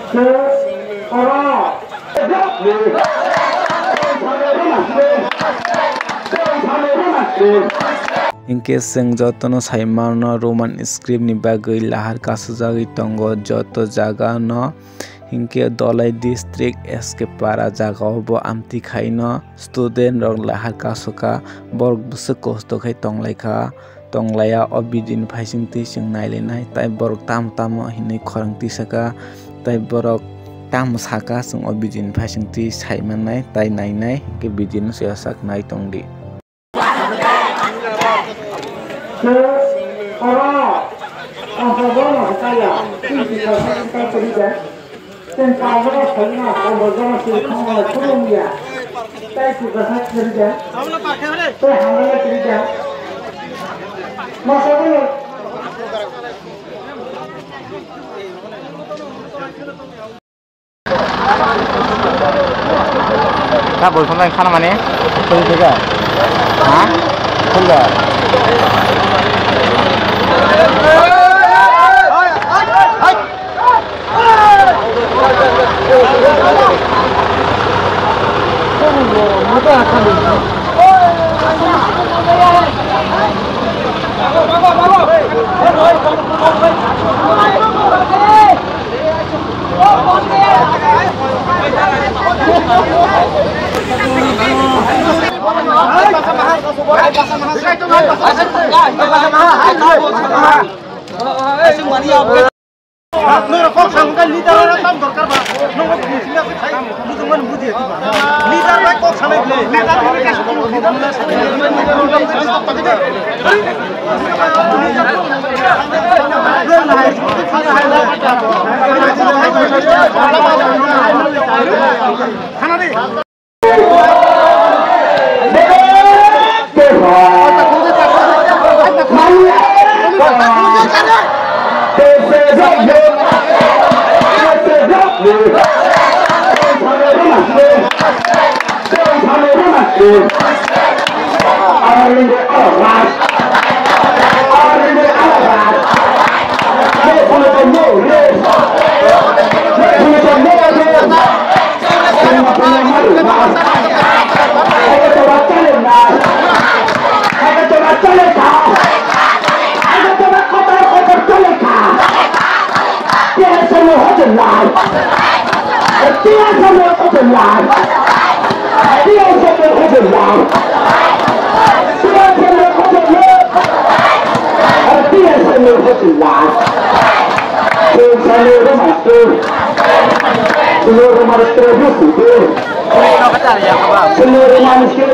Ingke seng jotono saimano Roman script ni bagai lahar kasujagi tongo joto jaga no ingke dolai district eske para jaga obo amti khaino student rok lahar kasuka borok busuk kosto khai tonglaya obidin phaising tising nailenai tai borok tam hinai khorang tisaka tai borok tam saka sung obidin phaising ti saimanai tai nainai ke bidin siasak nai tongdi Kak boleh sampai kana mana? Boleh juga. Hah? Boleh. Seluruh manusia